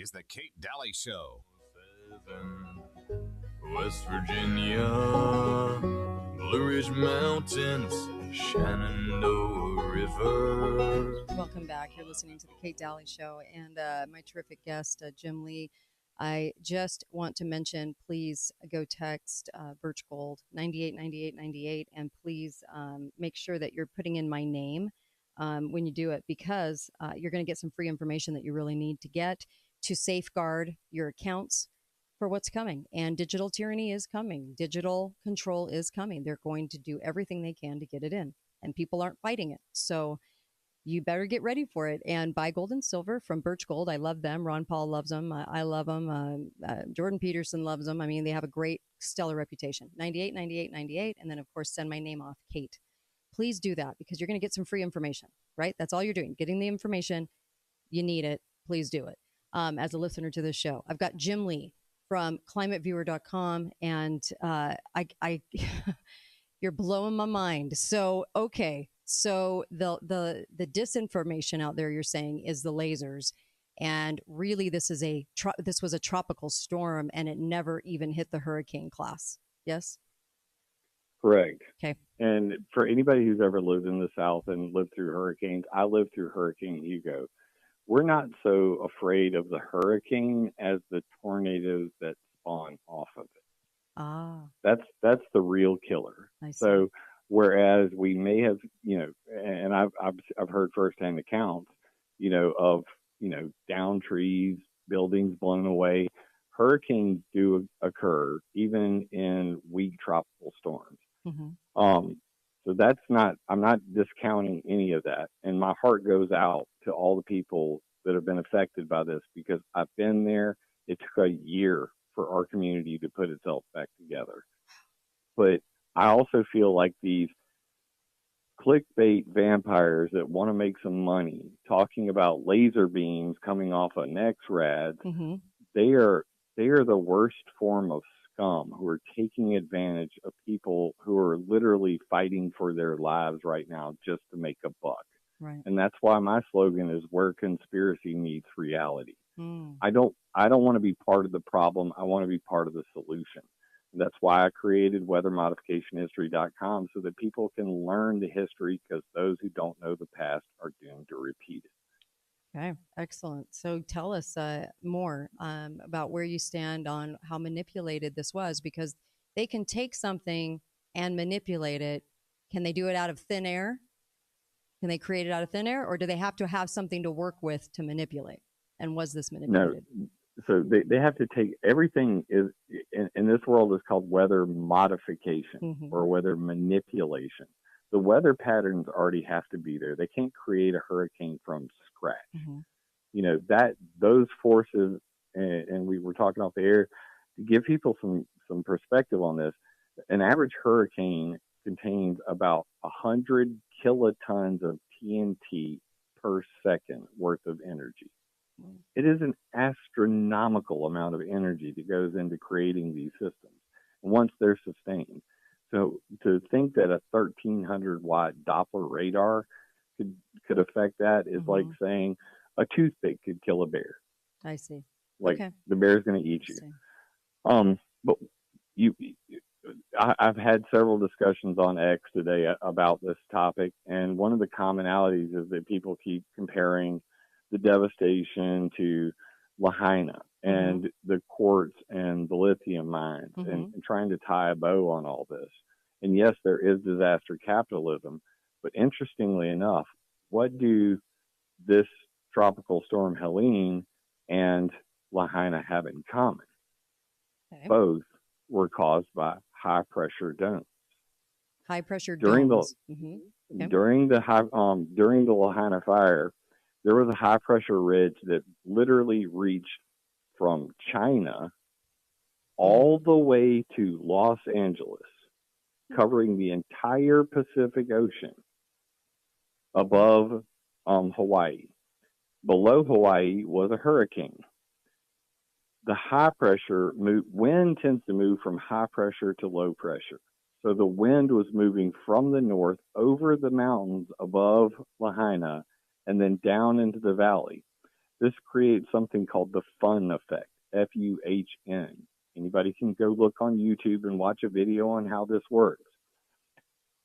is the Kate Daly Show. West Virginia, Blue Ridge Mountains, Shenandoah River. Welcome back. You're listening to the Kate Daly Show and my terrific guest, Jim Lee. I just want to mention, please go text Birch Gold 989898 and please make sure that you're putting in my name when you do it, because you're going to get some free information that you really need to get to safeguard your accounts for what's coming. And digital tyranny is coming. Digital control is coming. They're going to do everything they can to get it in, and people aren't fighting it. So you better get ready for it and buy gold and silver from Birch Gold. I love them. Ron Paul loves them. I love them. Jordan Peterson loves them. I mean, they have a great, stellar reputation. 989898. And then, of course, send my name off, Kate. Please do that because you're going to get some free information, right? That's all you're doing, getting the information. You need it. Please do it. As a listener to this show, I've got Jim Lee from climateviewer.com, and you're blowing my mind. So, okay. So the disinformation out there, you're saying, is the lasers, and really this was a tropical storm, and it never even hit the hurricane class. Yes. Correct. Okay. And for anybody who's ever lived in the South and lived through hurricanes, I lived through Hurricane Hugo. We're not so afraid of the hurricane as the tornadoes that spawn off of it. Ah. That's the real killer. So whereas we may have, and I've heard firsthand accounts, of downed trees, buildings blown away. Hurricanes do occur even in weak tropical storms. Mm-hmm. So I'm not discounting any of that. And my heart goes out to all the people that have been affected by this, because I've been there. It took a year for our community to put itself back together. But I also feel like these clickbait vampires that want to make some money talking about laser beams coming off of NexRads, Mm-hmm. they are the worst form of scum who are taking advantage of people who are literally fighting for their lives right now just to make a buck. Right. And that's why my slogan is where conspiracy meets reality. Mm. I don't want to be part of the problem. I want to be part of the solution. And that's why I created weathermodificationhistory.com, so that people can learn the history, because those who don't know the past are doomed to repeat it. Okay, excellent. So tell us more about where you stand on how manipulated this was, because they can take something and manipulate it. Can they do it out of thin air? Can they create it out of thin air, or do they have to have something to work with to manipulate? And was this manipulated? No. So they have to take everything is in this world is called weather modification, Mm-hmm. or weather manipulation. The weather patterns already have to be there. They can't create a hurricane from scratch. Mm-hmm. Those forces, and we were talking off the air, to give people some perspective on this. An average hurricane contains about 100 kilotons of TNT per second worth of energy. It is an astronomical amount of energy that goes into creating these systems once they're sustained. So to think that a 1,300 watt Doppler radar could affect that is Mm-hmm. like saying a toothpick could kill a bear. I see. Like, okay. The bear's going to eat you. But I've had several discussions on X today about this topic, and one of the commonalities is that people keep comparing the devastation to Lahaina and the quartz and the lithium mines, and trying to tie a bow on all this. And yes, there is disaster capitalism, but interestingly enough, what do this tropical storm Helene and Lahaina have in common? Okay. Both were caused by high pressure domes. High pressure During domes. during the Lahaina fire, there was a high pressure ridge that literally reached from China all the way to Los Angeles, covering the entire Pacific Ocean above Hawaii. Below Hawaii was a hurricane. The high pressure wind tends to move from high pressure to low pressure. So the wind was moving from the north over the mountains above Lahaina and then down into the valley. this creates something called the fun effect, FUHN. Anybody can go look on YouTube and watch a video on how this works.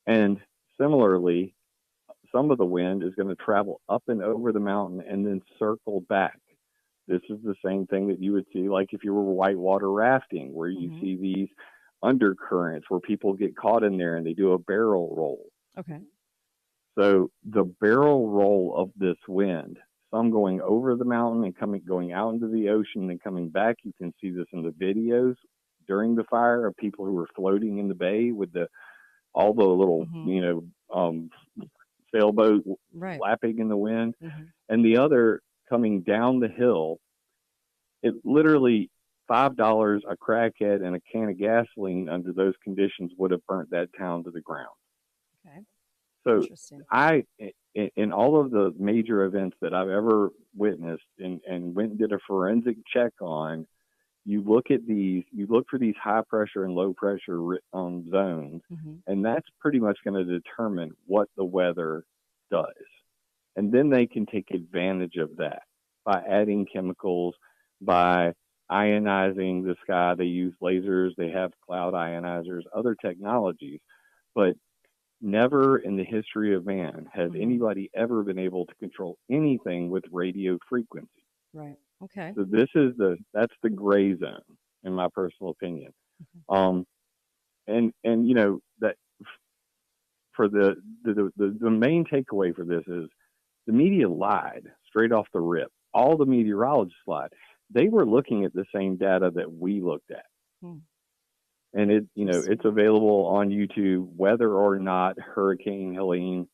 And similarly, some of the wind is going to travel up and over the mountain and then circle back. This is the same thing that you would see like if you were whitewater rafting, where you see these undercurrents where people get caught in there and they do a barrel roll. Okay. So the barrel roll of this wind, some going over the mountain and going out into the ocean and coming back. You can see this in the videos during the fire of people who were floating in the bay with all the little, sailboat flapping in the wind. And the other coming down the hill. It literally $5 a crackhead and a can of gasoline under those conditions would have burnt that town to the ground. Okay. So in all of the major events that I've ever witnessed and went and did a forensic check on, you look for these high pressure and low pressure zones, and that's pretty much going to determine what the weather does. And then they can take advantage of that by adding chemicals, by ionizing the sky. They use lasers, they have cloud ionizers, other technologies, but never in the history of man has anybody ever been able to control anything with radio frequency. Right. Okay. So that's the gray zone, in my personal opinion. And that for the main takeaway for this is the media lied straight off the rip. All the meteorologists lied. They were looking at the same data that we looked at. And it's available on YouTube, whether or not Hurricane Helene.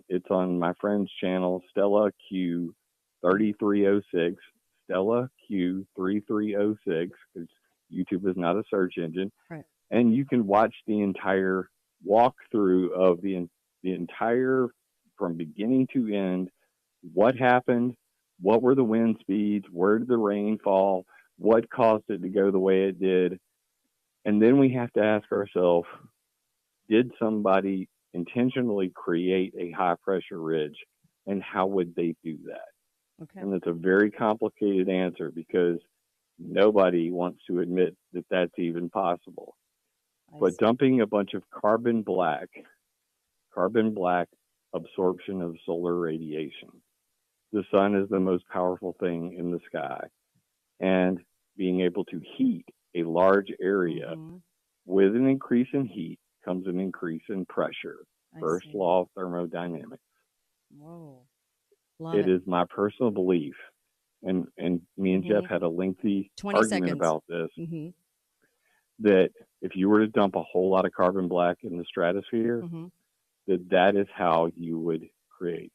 It's on my friend's channel, Stella Q 3306, Stella Q 3306, because YouTube is not a search engine. Right. And you can watch the entire walkthrough of the entire, from beginning to end, what happened, what were the wind speeds, where did the rain fall, what caused it to go the way it did. And then we have to ask ourselves, did somebody intentionally create a high pressure ridge, and how would they do that? Okay. And it's a very complicated answer because nobody wants to admit that that's even possible. But dumping a bunch of carbon black absorption of solar radiation. The sun is the most powerful thing in the sky, and being able to heat a large area with an increase in heat comes an increase in pressure. First law of thermodynamics. Whoa. It is my personal belief, and me and Jeff had a lengthy argument about this, that if you were to dump a whole lot of carbon black in the stratosphere, that is how you would create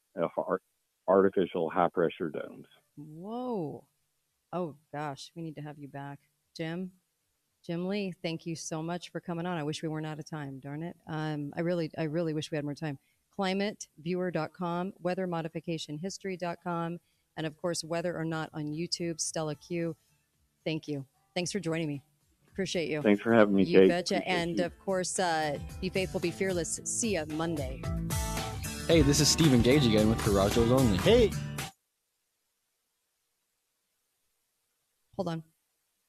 artificial high pressure domes. Whoa. Oh gosh, we need to have you back. Jim Lee, thank you so much for coming on. I wish we weren't out of time, darn it. I really wish we had more time. ClimateViewer.com, WeatherModificationHistory.com, and of course, Whether or Not on YouTube, Stella Q. Thank you. Thanks for joining me. Appreciate you. Thanks for having me, You Kate. betcha. Appreciate and you. Of course, be faithful, be fearless. See ya Monday. Hey, this is Stephen Gage again with Garage Doors Only. Hey. Hold on.